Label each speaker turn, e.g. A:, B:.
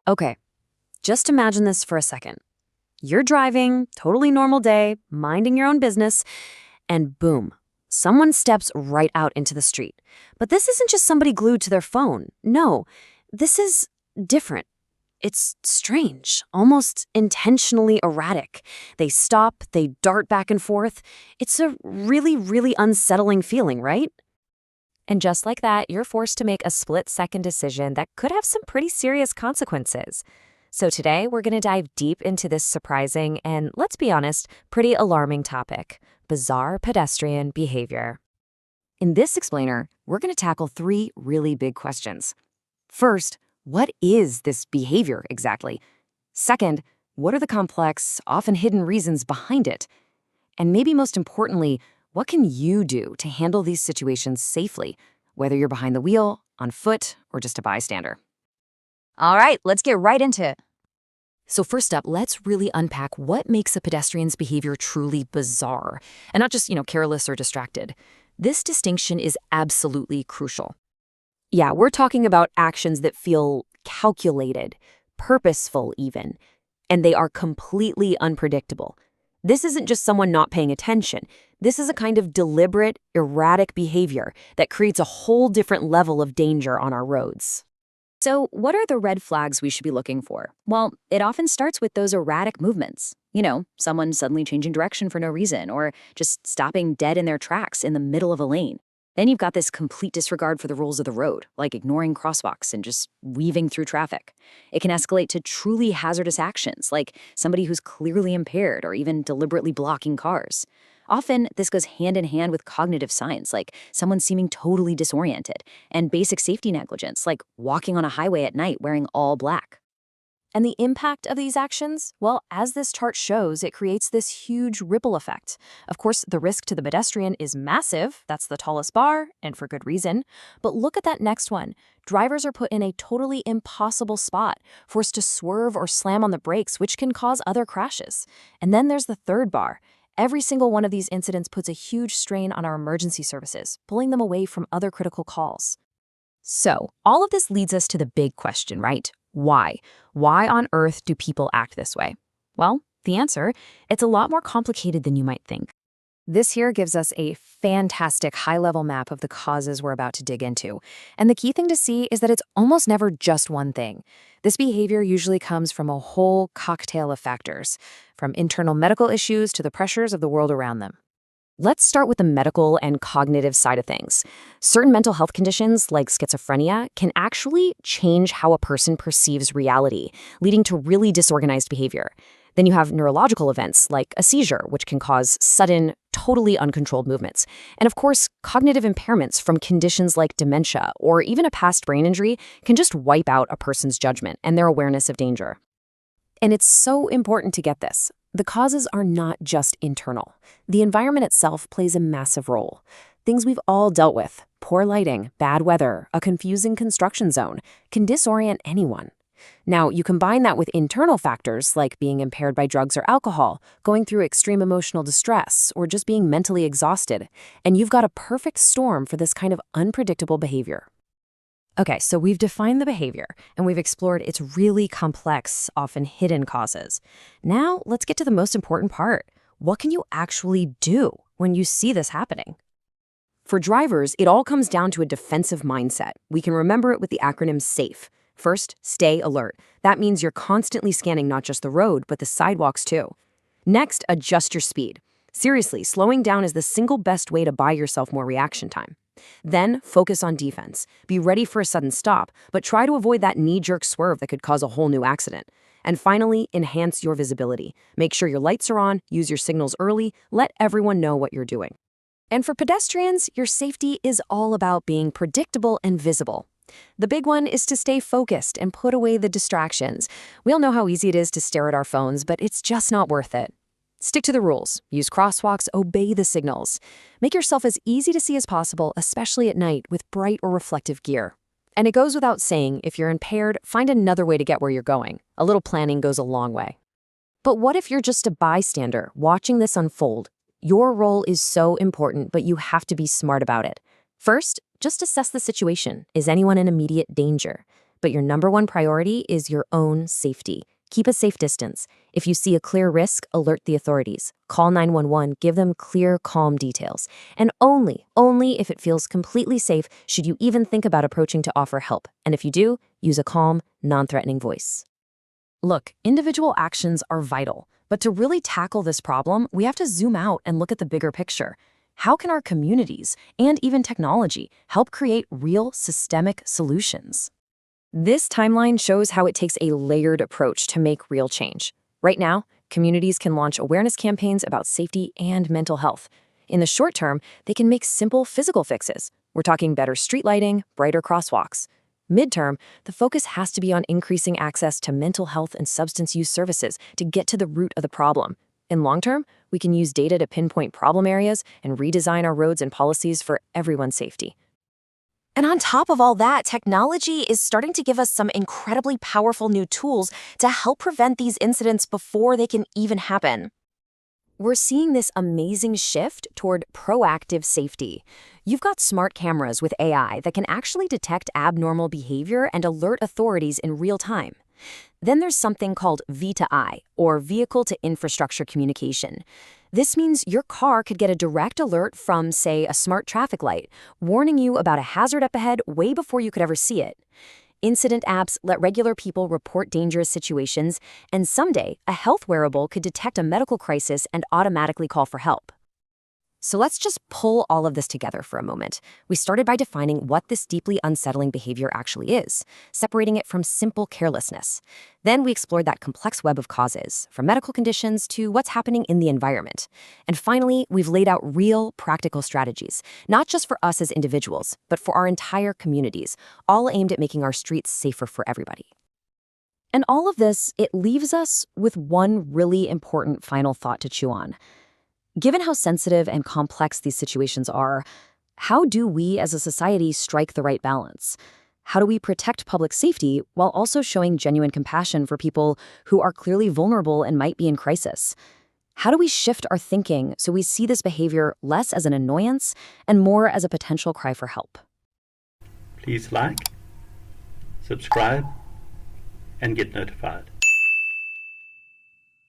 A: Okay, just imagine this for a second. You're driving, totally normal day, minding your own business, and boom, someone steps right out into the street. But this isn't just somebody glued to their phone. No, this is different. It's strange, almost intentionally erratic. They stop, they dart back and forth. It's a really, really unsettling feeling, right? And just like that, you're forced to make a split-second decision that could have some pretty serious consequences. So today, we're going to dive deep into this surprising and, let's be honest, pretty alarming topic: bizarre pedestrian behavior. In this explainer, we're going to tackle three really big questions. First, what is this behavior exactly? Second, what are the complex, often hidden reasons behind it? And maybe most importantly, what can you do to handle these situations safely, whether you're behind the wheel, on foot, or just a bystander?
B: All right, let's get right into it.
A: So first up, let's really unpack what makes a pedestrian's behavior truly bizarre, and not just, careless or distracted. This distinction is absolutely crucial. Yeah, we're talking about actions that feel calculated, purposeful even, and they are completely unpredictable. This isn't just someone not paying attention. This is a kind of deliberate, erratic behavior that creates a whole different level of danger on our roads.
B: So, what are the red flags we should be looking for? Well, it often starts with those erratic movements. Someone suddenly changing direction for no reason, or just stopping dead in their tracks in the middle of a lane. Then you've got this complete disregard for the rules of the road, like ignoring crosswalks and just weaving through traffic. It can escalate to truly hazardous actions, like somebody who's clearly impaired or even deliberately blocking cars. Often, this goes hand in hand with cognitive signs, like someone seeming totally disoriented, and basic safety negligence, like walking on a highway at night wearing all black.
A: And the impact of these actions? Well, as this chart shows, it creates this huge ripple effect. Of course, the risk to the pedestrian is massive. That's the tallest bar, and for good reason. But look at that next one. Drivers are put in a totally impossible spot, forced to swerve or slam on the brakes, which can cause other crashes. And then there's the third bar. Every single one of these incidents puts a huge strain on our emergency services, pulling them away from other critical calls. So, all of this leads us to the big question, right? Why? Why on earth do people act this way? Well, the answer, it's a lot more complicated than you might think. This here gives us a fantastic high-level map of the causes we're about to dig into. And the key thing to see is that it's almost never just one thing. This behavior usually comes from a whole cocktail of factors, from internal medical issues to the pressures of the world around them. Let's start with the medical and cognitive side of things. Certain mental health conditions, like schizophrenia, can actually change how a person perceives reality, leading to really disorganized behavior. Then you have neurological events, like a seizure, which can cause sudden, totally uncontrolled movements. And of course, cognitive impairments from conditions like dementia or even a past brain injury can just wipe out a person's judgment and their awareness of danger. And it's so important to get this. The causes are not just internal. The environment itself plays a massive role. Things we've all dealt with, poor lighting, bad weather, a confusing construction zone, can disorient anyone. Now, you combine that with internal factors like being impaired by drugs or alcohol, going through extreme emotional distress, or just being mentally exhausted, and you've got a perfect storm for this kind of unpredictable behavior. Okay, so we've defined the behavior, and we've explored its really complex, often hidden causes. Now, let's get to the most important part. What can you actually do when you see this happening? For drivers, it all comes down to a defensive mindset. We can remember it with the acronym SAFE. First, stay alert. That means you're constantly scanning not just the road, but the sidewalks too. Next, adjust your speed. Seriously, slowing down is the single best way to buy yourself more reaction time. Then, focus on defense. Be ready for a sudden stop, but try to avoid that knee-jerk swerve that could cause a whole new accident. And finally, enhance your visibility. Make sure your lights are on, use your signals early, let everyone know what you're doing. And for pedestrians, your safety is all about being predictable and visible. The big one is to stay focused and put away the distractions. We all know how easy it is to stare at our phones, but it's just not worth it. Stick to the rules. Use crosswalks, obey the signals. Make yourself as easy to see as possible, especially at night with bright or reflective gear. And it goes without saying, if you're impaired, find another way to get where you're going. A little planning goes a long way. But what if you're just a bystander watching this unfold? Your role is so important, but you have to be smart about it. First, just assess the situation. Is anyone in immediate danger? But your number one priority is your own safety. Keep a safe distance. If you see a clear risk, alert the authorities. Call 911, give them clear, calm details. And only if it feels completely safe should you even think about approaching to offer help. And if you do, use a calm, non-threatening voice. Look, individual actions are vital, but to really tackle this problem, we have to zoom out and look at the bigger picture. How can our communities and even technology help create real systemic solutions? This timeline shows how it takes a layered approach to make real change. Right now, communities can launch awareness campaigns about safety and mental health. In the short term, they can make simple physical fixes. We're talking better street lighting, brighter crosswalks. Midterm, the focus has to be on increasing access to mental health and substance use services to get to the root of the problem. In long term, we can use data to pinpoint problem areas and redesign our roads and policies for everyone's safety. And on top of all that, technology is starting to give us some incredibly powerful new tools to help prevent these incidents before they can even happen. We're seeing this amazing shift toward proactive safety. You've got smart cameras with AI that can actually detect abnormal behavior and alert authorities in real time. Then there's something called V2I, or Vehicle to Infrastructure Communication. This means your car could get a direct alert from, say, a smart traffic light, warning you about a hazard up ahead way before you could ever see it. Incident apps let regular people report dangerous situations, and someday, a health wearable could detect a medical crisis and automatically call for help. So let's just pull all of this together for a moment. We started by defining what this deeply unsettling behavior actually is, separating it from simple carelessness. Then we explored that complex web of causes, from medical conditions to what's happening in the environment. And finally, we've laid out real, practical strategies, not just for us as individuals, but for our entire communities, all aimed at making our streets safer for everybody. And all of this, it leaves us with one really important final thought to chew on. Given how sensitive and complex these situations are, how do we as a society strike the right balance? How do we protect public safety while also showing genuine compassion for people who are clearly vulnerable and might be in crisis? How do we shift our thinking so we see this behavior less as an annoyance and more as a potential cry for help?
C: Please like, subscribe, and get notified.